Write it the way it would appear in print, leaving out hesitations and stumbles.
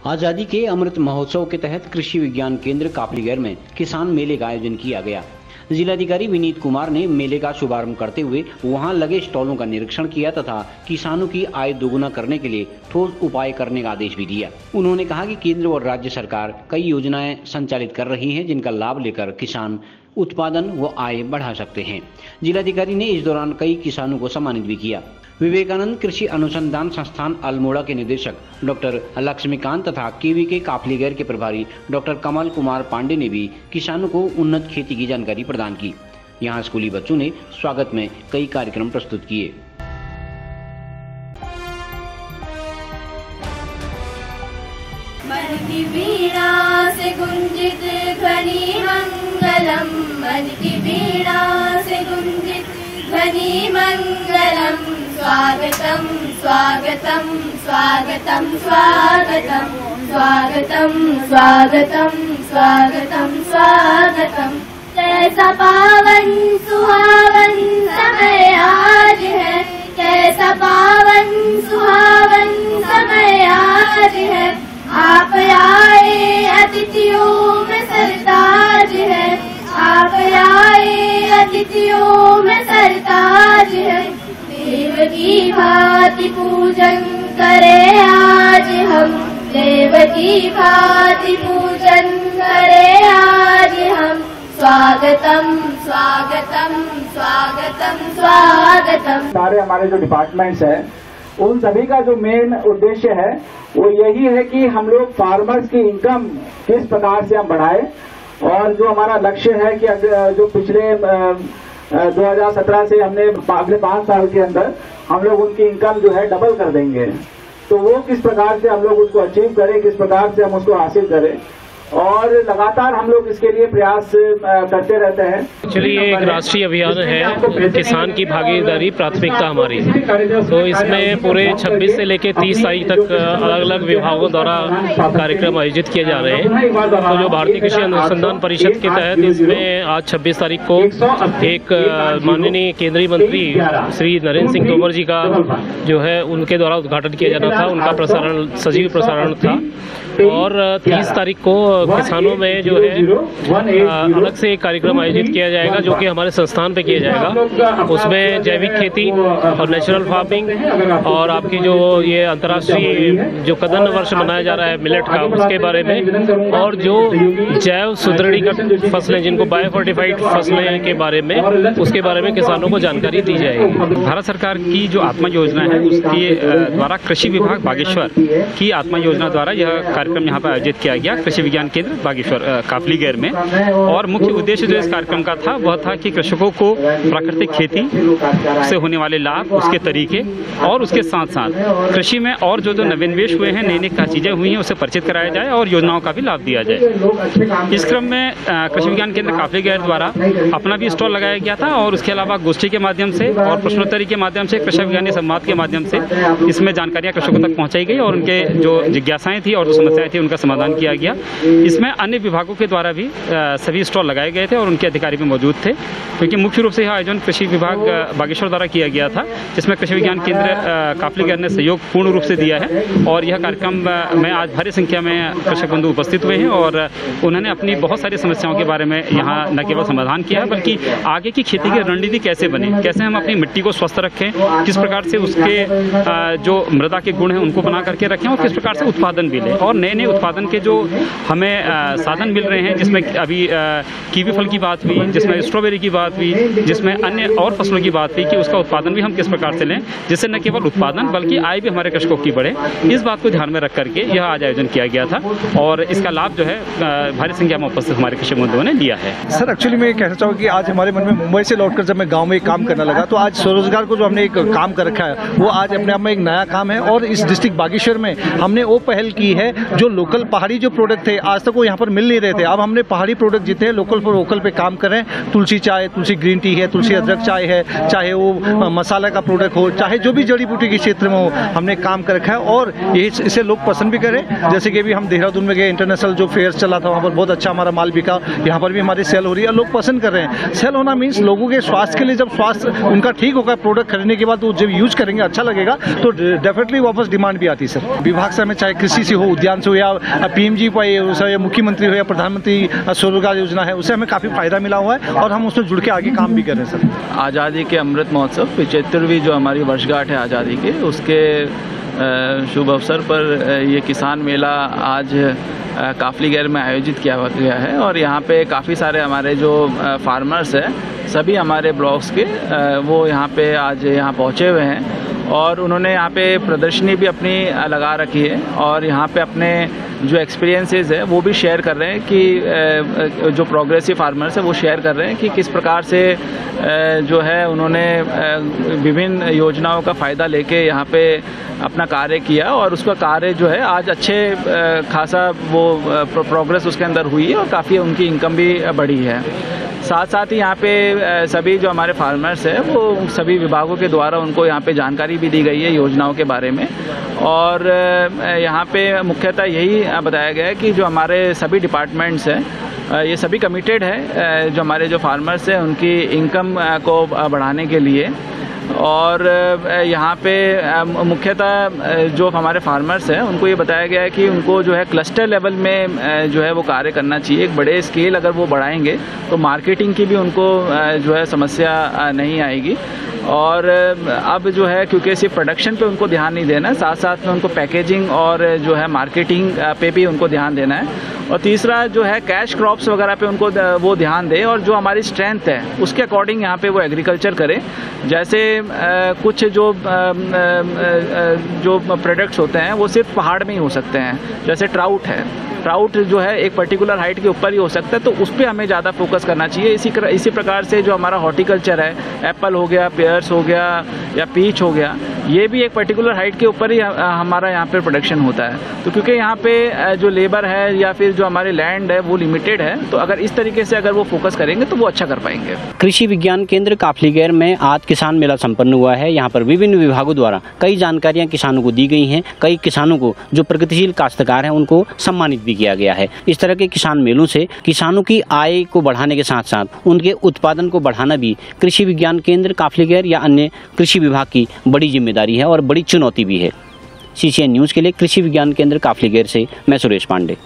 आज़ादी के अमृत महोत्सव के तहत कृषि विज्ञान केंद्र काफलीगैर में किसान मेले का आयोजन किया गया। जिलाधिकारी विनीत कुमार ने मेले का शुभारंभ करते हुए वहां लगे स्टॉलों का निरीक्षण किया तथा किसानों की आय दोगुना करने के लिए ठोस उपाय करने का आदेश भी दिया। उन्होंने कहा कि केंद्र और राज्य सरकार कई योजनाएं संचालित कर रही हैं जिनका लाभ लेकर किसान उत्पादन व आय बढ़ा सकते हैं। जिलाधिकारी ने इस दौरान कई किसानों को सम्मानित भी किया। विवेकानंद कृषि अनुसंधान संस्थान अल्मोड़ा के निदेशक डॉक्टर लक्ष्मीकांत तथा केवी के काफलीगैर के प्रभारी डॉक्टर कमल कुमार पांडे ने भी किसानों को उन्नत खेती की जानकारी प्रदान की। यहां स्कूली बच्चों ने स्वागत में कई कार्यक्रम प्रस्तुत किए। मन की वीणा से गुंजित ध्वनि मंगलम, मन की वीणा से गुंजित ध्वनि मंगलम। स्वागतम स्वागतम स्वागतम स्वागतम स्वागतम स्वागतम स्वागतम स्वागतम। कैसा पावन सुहावन समय आज है, कैसा पावन सुहावन समय आज है। आप आए अतिथियों में सरताज है, आप आए अतिथियों में सरताज है। देव की भांति पूजन करे आज हम, देव की भांति पूजन करे आज हम। स्वागतम स्वागतम स्वागतम स्वागतम। सारे हमारे जो डिपार्टमेंट्स हैं उन सभी का जो मेन उद्देश्य है वो यही है कि हम लोग फार्मर्स की इनकम किस प्रकार से हम बढ़ाएं, और जो हमारा लक्ष्य है कि जो पिछले 2017 से हमने अगले 5 साल के अंदर हम लोग उनकी इनकम जो है डबल कर देंगे, तो वो किस प्रकार से हम लोग उसको अचीव करें, किस प्रकार से हम उसको हासिल करें, और लगातार हम लोग इसके लिए प्रयास करते रहते हैं। चलिए, ये एक राष्ट्रीय अभियान है किसान की भागीदारी प्राथमिकता हमारी, तो इसमें पूरे 26 से लेकर 30 तारीख तक अलग अलग विभागों द्वारा कार्यक्रम आयोजित किए जा रहे हैं। तो जो भारतीय कृषि अनुसंधान परिषद के तहत इसमें आज 26 तारीख को एक माननीय केंद्रीय मंत्री श्री नरेंद्र सिंह तोमर जी का जो है उनके द्वारा उद्घाटन किया जाना था, उनका प्रसारण सजीव प्रसारण था। और 30 तारीख को किसानों में जो है अलग से एक कार्यक्रम आयोजित किया जाएगा जो कि हमारे संस्थान पे किया जाएगा। उसमें जैविक खेती और नेचुरल फार्मिंग और आपकी जो ये अंतर्राष्ट्रीय जो कदम वर्ष मनाया जा रहा है मिलेट का, उसके बारे में, और जो जैव सुदृढ़ीकरण फसलें जिनको बायोफोर्टिफाइड फसलें के बारे में, उसके बारे में किसानों को जानकारी दी जाएगी। भारत सरकार की जो आत्मा योजना है उसके द्वारा कृषि विभाग बागेश्वर की आत्मा योजना द्वारा यह कार्यक्रम यहाँ पर आयोजित किया गया कृषि विज्ञान केंद्र बागेश्वर काफलीगैर में। और मुख्य उद्देश्य जो इस कार्यक्रम का था वह था कि कृषकों को प्राकृतिक खेती से होने वाले लाभ, उसके तरीके और उसके साथ साथ कृषि में और जो नवीनवेश हुए हैं, नई नई चीजें हुई हैं, उसे परिचित कराया जाए और योजनाओं का भी लाभ दिया जाए। इस क्रम में कृषि विज्ञान केंद्र काफलीगैर द्वारा अपना भी स्टॉल लगाया गया था और उसके अलावा गोष्ठी के माध्यम से और प्रश्नोत्तरी के माध्यम से, कृषि विज्ञानी संवाद के माध्यम से इसमें जानकारियां कृषकों तक पहुंचाई गई और उनके जो जिज्ञासाएं थी और जो समस्याएं थी उनका समाधान किया गया। इसमें अन्य विभागों के द्वारा भी सभी स्टॉल लगाए गए थे और उनके अधिकारी भी मौजूद थे, क्योंकि मुख्य रूप से यह आयोजन कृषि विभाग बागेश्वर द्वारा किया गया था, जिसमें कृषि विज्ञान केंद्र काफलीगैर ने सहयोग पूर्ण रूप से दिया है। और यह कार्यक्रम में आज भारी संख्या में कृषक बंधु उपस्थित हुए हैं और उन्होंने अपनी बहुत सारी समस्याओं के बारे में यहाँ न केवल समाधान किया है बल्कि आगे की खेती की रणनीति कैसे बने, कैसे हम अपनी मिट्टी को स्वस्थ रखें, किस प्रकार से उसके जो मृदा के गुण हैं उनको बना करके रखें और किस प्रकार से उत्पादन भी लें। और नए नए उत्पादन के जो हमें साधन मिल रहे हैं, जिसमें अभी कीवी फल की बात हुई, जिसमें स्ट्रॉबेरी की बात हुई, जिसमें अन्य और फसलों की बात हुई कि उसका उत्पादन भी हम किस प्रकार से लें जिससे न केवल उत्पादन बल्कि आय भी हमारे कृषकों की बढ़े। इस बात को ध्यान में रख करके यह आज आयोजन किया गया था और इसका लाभ जो है भारी संख्या में उपस्थित हमारे कृषि बंधुओं ने लिया है। सर, एक्चुअली मैं कहना चाहूँगा कि आज हमारे मन में मुंबई से लौटकर जब मैं गाँव में काम करने लगा तो आज स्वरोजगार को जो हमने एक काम कर रखा है वो आज अपने आप में एक नया काम है। और इस डिस्ट्रिक्ट बागेश्वर में हमने वो पहल की है जो लोकल पहाड़ी जो प्रोडक्ट थे आज तक वो यहाँ पर मिल नहीं रहे थे। अब हमने पहाड़ी प्रोडक्ट जितने हैं लोकल फॉर वोकल पे काम कर रहे हैं। तुलसी चाय, तुलसी ग्रीन टी है, तुलसी अदरक चाय है, चाहे वो मसाला का प्रोडक्ट हो, चाहे जो भी जड़ी बूटी के क्षेत्र में हो, हमने काम कर रखा है और ये इसे लोग पसंद भी करें। जैसे कि अभी हम देहरादून में गए, इंटरनेशनल जो फेयर चला था, वहाँ पर बहुत अच्छा हमारा माल बिका। यहाँ पर भी हमारी सेल हो रही है, लोग पसंद कर रहे हैं। सेल होना मीन्स लोगों के स्वास्थ्य के लिए, जब स्वास्थ्य उनका ठीक होगा प्रोडक्ट खरीदने के बाद, तो जब यूज करेंगे अच्छा लगेगा, तो डेफिनेटली वापस डिमांड भी आती है सर। विभाग से हमें चाहे कृषि से हो, उद्यान से हो, या PMGY या मुख्यमंत्री हो, या प्रधानमंत्री स्वरोजगार योजना है, उससे हमें काफ़ी फायदा मिला हुआ है और हम उसमें जुड़ के आगे काम भी कर रहे हैं सर। आज़ादी के अमृत महोत्सव 75वीं जो हमारी वर्षगांठ है आज़ादी के, उसके शुभ अवसर पर ये किसान मेला आज काफली गैर में आयोजित किया गया है और यहाँ पे काफ़ी सारे हमारे जो फार्मर्स हैं, सभी हमारे ब्लॉक्स के वो यहाँ पे आज यहाँ पहुँचे हुए हैं और उन्होंने यहाँ पे प्रदर्शनी भी अपनी लगा रखी है और यहाँ पे अपने जो एक्सपीरियंसेस है वो भी शेयर कर रहे हैं कि जो प्रोग्रेसिव फार्मर्स है वो शेयर कर रहे हैं कि किस प्रकार से जो है उन्होंने विभिन्न योजनाओं का फ़ायदा लेके यहाँ पे अपना कार्य किया और उसका कार्य जो है आज अच्छे खासा वो प्रोग्रेस उसके अंदर हुई है और काफ़ी उनकी इनकम भी बढ़ी है। साथ साथ ही यहाँ पे सभी जो हमारे फार्मर्स हैं वो सभी विभागों के द्वारा उनको यहाँ पे जानकारी भी दी गई है योजनाओं के बारे में और यहाँ पे मुख्यतः यही बताया गया है कि जो हमारे सभी डिपार्टमेंट्स हैं ये सभी कमिटेड है जो हमारे जो फार्मर्स हैं उनकी इनकम को बढ़ाने के लिए और यहाँ पे मुख्यतः जो हमारे फार्मर्स हैं उनको ये बताया गया है कि उनको जो है क्लस्टर लेवल में जो है वो कार्य करना चाहिए। एक बड़े स्केल अगर वो बढ़ाएंगे तो मार्केटिंग की भी उनको जो है समस्या नहीं आएगी और अब जो है क्योंकि सिर्फ प्रोडक्शन पे उनको ध्यान नहीं देना है, साथ साथ में उनको पैकेजिंग और जो है मार्केटिंग पे भी उनको ध्यान देना है और तीसरा जो है कैश क्रॉप्स वगैरह पे उनको वो ध्यान दें और जो हमारी स्ट्रेंथ है उसके अकॉर्डिंग यहाँ पे वो एग्रीकल्चर करें। जैसे कुछ जो प्रोडक्ट्स होते हैं वो सिर्फ पहाड़ में ही हो सकते हैं, जैसे ट्राउट है, ट्राउट जो है एक पर्टिकुलर हाइट के ऊपर ही हो सकता है तो उस पर हमें ज़्यादा फोकस करना चाहिए। इसी प्रकार से जो हमारा हॉर्टिकल्चर है, एप्पल हो गया, पेयर्स हो गया या पीच हो गया, ये भी एक पर्टिकुलर हाइट के ऊपर ही हमारा यहाँ पे प्रोडक्शन होता है। तो क्योंकि यहाँ पे जो लेबर है या फिर जो हमारे लैंड है वो लिमिटेड है, तो अगर इस तरीके से अगर वो फोकस करेंगे तो वो अच्छा कर पाएंगे। कृषि विज्ञान केंद्र काफलीगैर में आज किसान मेला संपन्न हुआ है। यहाँ पर विभिन्न विभागों द्वारा कई जानकारियाँ किसानों को दी गई हैं। कई किसानों को जो प्रगतिशील काश्तकार हैं उनको सम्मानित भी किया गया है। इस तरह के किसान मेलों से किसानों की आय को बढ़ाने के साथ साथ उनके उत्पादन को बढ़ाना भी कृषि विज्ञान केंद्र काफलीगैर या अन्य कृषि विभाग की बड़ी जिम्मेदारी है और बड़ी चुनौती भी है। CCN न्यूज़ के लिए कृषि विज्ञान केंद्र काफलीगैर से मैं सुरेश पांडे।